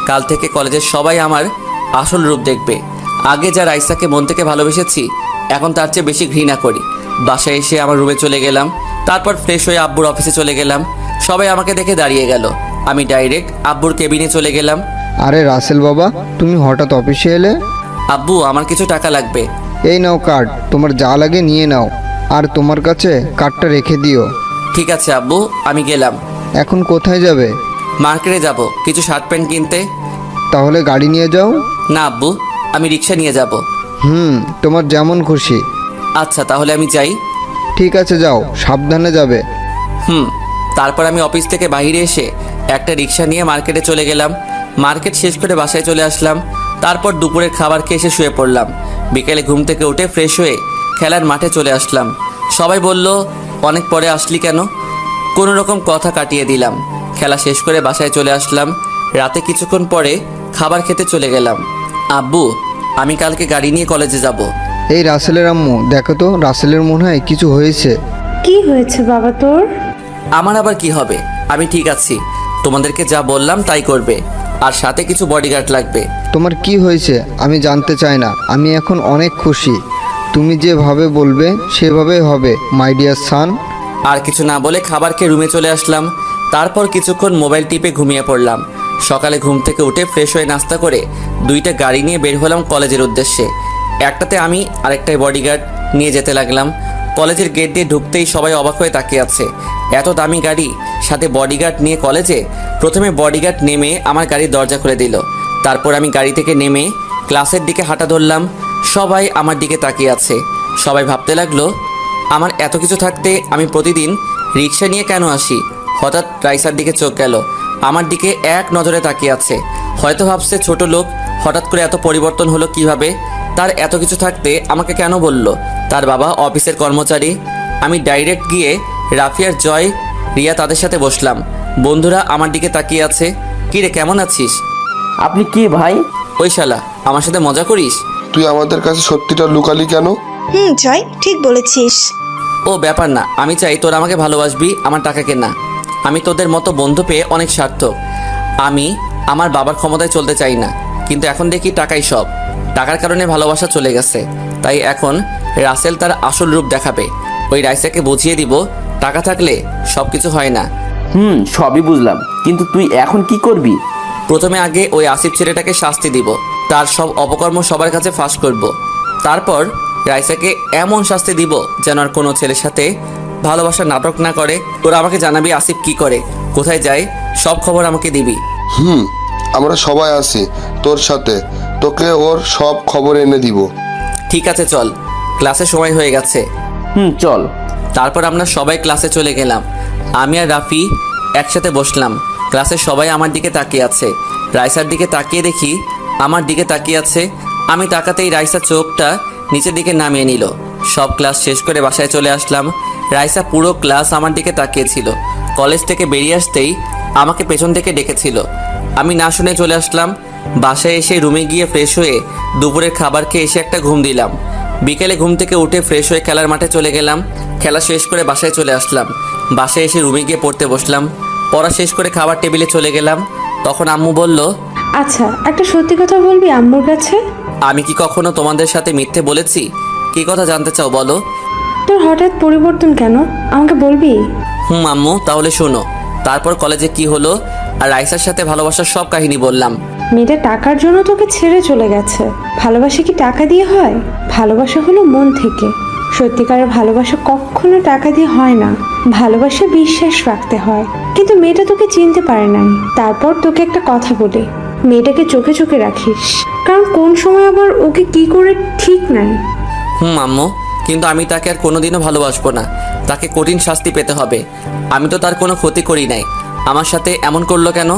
কাল থেকে কলেজের সবাই আমার আসল রূপ দেখবে। আগে যা রাইসাকে মন থেকে ভালোবেসেছি, এখন তার চেয়ে বেশি ঘৃণা করি। বাসায় এসে আমার রুমে চলে গেলাম, তারপর ফ্রেশ হয়ে আব্বুর অফিসে চলে গেলাম। সবাই আমাকে দেখে দাঁড়িয়ে গেল। আমি ডাইরেক্ট আব্বুর কেবিনে চলে গেলাম। আরে রাসেল বাবা, তুমি হঠাৎ অফিসে এলে? আব্বু, আমার কিছু টাকা লাগবে। এই নাও কার্ড, তোমার যা লাগে নিয়ে নাও, আর তোমার কাছে কার্ডটা রেখে দিও। ঠিক আছে আব্বু, আমি গেলাম। এখন কোথায় যাবে? মার্কেটে যাব কিছু শার্ট প্যান্ট কিনতে। তাহলে গাড়ি নিয়ে যাও। না আব্বু, আমি রিক্সা নিয়ে যাব। তোমার যেমন খুশি। আচ্ছা, তাহলে আমি যাই। ঠিক আছে, যাও, সাবধানে যাবে। তারপর আমি অফিস থেকে বাইরে এসে একটা রিক্সা নিয়ে মার্কেটে চলে গেলাম। মার্কেট শেষ করে বাসায় চলে আসলাম। তারপর দুপুরের খাবার খেয়ে এসে শুয়ে পড়লাম। বিকেলে ঘুম থেকে উঠে ফ্রেশ হয়ে খেলার মাঠে চলে আসলাম। সবাই বলল, অনেক পরে আসলি কেন? কোনো রকম কথা কাটিয়ে দিলাম। খেলা শেষ করে বাসায় চলে আসলাম। রাতে কিছুক্ষণ পরে খাবার খেতে চলে গেলাম। আব্বু, আমি কালকে গাড়ি নিয়ে কলেজে যাব। এই রাসেলের আম্মু, দেখো তো, রাসেলের মনে হয় কিছু হয়েছে। কি হয়েছে বাবা তোর? আমার আবার কি হবে? আমি ঠিক আছি। তোমাদেরকে যা বললাম তাই করবে, আর সাথে কিছু বডিগার্ড লাগবে। তোমার কি হয়েছে আমি জানতে চাই না, আমি এখন অনেক খুশি। তুমি যেভাবে বলবে সেভাবেই হবে, মাই ডিয়ার সান। আর কিছু না বলে খাবার খেয়ে রুমে চলে আসলাম। তারপর কিছুক্ষণ মোবাইল টিপে ঘুমিয়ে পড়লাম। সকালে ঘুম থেকে উঠে ফ্রেশ হয়ে নাস্তা করে দুইটা গাড়ি নিয়ে বের হলাম কলেজের উদ্দেশ্যে। একটাতে আমি, আরেকটাই বডিগার্ড নিয়ে যেতে লাগলাম। কলেজের গেট দিয়ে ঢুকতেই সবাই অবাক হয়ে তাকিয়ে আছে। এত দামি গাড়ি, সাথে বডিগার্ড নিয়ে কলেজে। প্রথমে বডিগার্ড নেমে আমার গাড়ির দরজা খুলে দিল। তারপর আমি গাড়ি থেকে নেমে ক্লাসের দিকে হাঁটা ধরলাম। সবাই আমার দিকে তাকিয়ে আছে। সবাই ভাবতে লাগলো, আমার এত কিছু থাকতে আমি প্রতিদিন রিক্সা নিয়ে কেন আসি? হঠাৎ রাইসার দিকে চোখ গেল, আমার দিকে এক নজরে তাকিয়ে আছে। হয়তো ভাবছে ছোট লোক, হঠাৎ করে এত পরিবর্তন হলো কিভাবে? তার এত কিছু থাকতে আমাকে কেন বলল? তার বাবা অফিসের কর্মচারী। আমি ডাইরেক্ট গিয়ে রাফিয়ার, জয়, রিয়া তাদের সাথে বসলাম। বন্ধুরা আমার দিকে তাকিয়ে আছে। কি রে, কেমন আছিস? আপনি কি ভাই? ওই শালা, আমার সাথে মজা করিস? তুই আমাদের কাছে সত্যিটা লুকালি কেন? জয়, ঠিক বলেছিস। ও ব্যাপার না, আমি চাই তোরা আমাকে ভালোবাসবি, আমার টাকাকে না। আমি তোদের মতো বন্ধু পেয়ে অনেক সার্থক। আমি আমার বাবার ক্ষমতায় চলতে চাই না, কিন্তু এখন দেখি টাকাই সব। টাকার কারণে ভালোবাসা চলে গেছে। তাই এখন রাসেল তার আসল রূপ দেখাবে। ওই রাইসাকে বুঝিয়ে দিব, টাকা থাকলে সব কিছু হয় না। সবই বুঝলাম, কিন্তু তুই এখন কি করবি? প্রথমে আগে ওই আসিফ ছেলেটাকে শাস্তি দিব, তার সব অপকর্ম সবার কাছে ফাঁস করব। তারপর রাইসাকে এমন শাস্তি দিব যেন আর কোনো ছেলের সাথে ভালোবাসার নাটক না করে। তোরা আমাকে জানাবি আসিফ কি করে, কোথায় যায়, সব খবর আমাকে দিবি। আমরা সবাই আছি তোর সাথে, তোকে ওর সব খবর এনে দিব। ঠিক আছে, চল, ক্লাসের সময় হয়ে গেছে। চল। তারপর আমরা সবাই ক্লাসে চলে গেলাম। আমি আর রাফি একসাথে বসলাম। ক্লাসের সবাই আমার দিকে তাকিয়ে আছে। রাইসার দিকে তাকিয়ে দেখি আমার দিকে তাকিয়ে আছে। আমি তাকাতেই রাইসা চোখটা নিচের দিকে নামিয়ে নিল। সব ক্লাস শেষ করে বাসায় চলে আসলাম। রাইসা পুরো ক্লাস আমার দিকে তাকিয়েছিল। কলেজ থেকে বেরিয়ে আসতেই আমাকে পেছন থেকে ডেকেছিল। আমি না শুনে চলে আসলাম। বাসায় এসে রুমে গিয়ে ফ্রেশ হয়ে দুপুরের খাবার খেয়ে এসে একটা ঘুম দিলাম। বিকেলে ঘুম থেকে উঠে ফ্রেশ হয়ে খেলার মাঠে চলে গেলাম। খেলা শেষ করে বাসায় চলে আসলাম। বাসায় এসে রুমে গিয়ে পড়তে বসলাম। পড়া শেষ করে খাবার টেবিলে চলে গেলাম। তখন আম্মু বলল, আচ্ছা, একটা সত্যি কথা বলবি আম্মুর কাছে? আমি কি কখনো তোমাদের সাথে মিথ্যে বলেছি? কি কথা জানতে চাও বলো? তোর হঠাৎ পরিবর্তন কেন, আমাকে বলবি? আম্মু, তাহলে শোনো। তারপর কলেজে কি হলো আর রাইসার সাথে ভালোবাসার সব কাহিনী বললাম। মেয়েটা টাকার জন্য তোকে ছেড়ে চলে গেছে। ভালোবাসা কি টাকা দিয়ে হয়? ভালোবাসা হলো মন থেকে। সত্যিকারের ভালোবাসা কখনো টাকা দিয়ে হয় না। ভালোবাসা বিশ্বাস রাখতে হয়। কিন্তু মেয়েটা তোকে চিনতে পারে নাই। তারপর তোকে একটা কথা বলি, মেয়েটাকে চোখে চোখে রাখিস, কারণ কোন সময় আবার ওকে কি করে ঠিক নাই। আম্মু, কিন্তু আমি তাকে আর কোনোদিনও ভালোবাসবো না। তাকে কঠিন শাস্তি পেতে হবে। আমি তো তার কোনো ক্ষতি করি নাই। আমার সাথে এমন করলো কেন?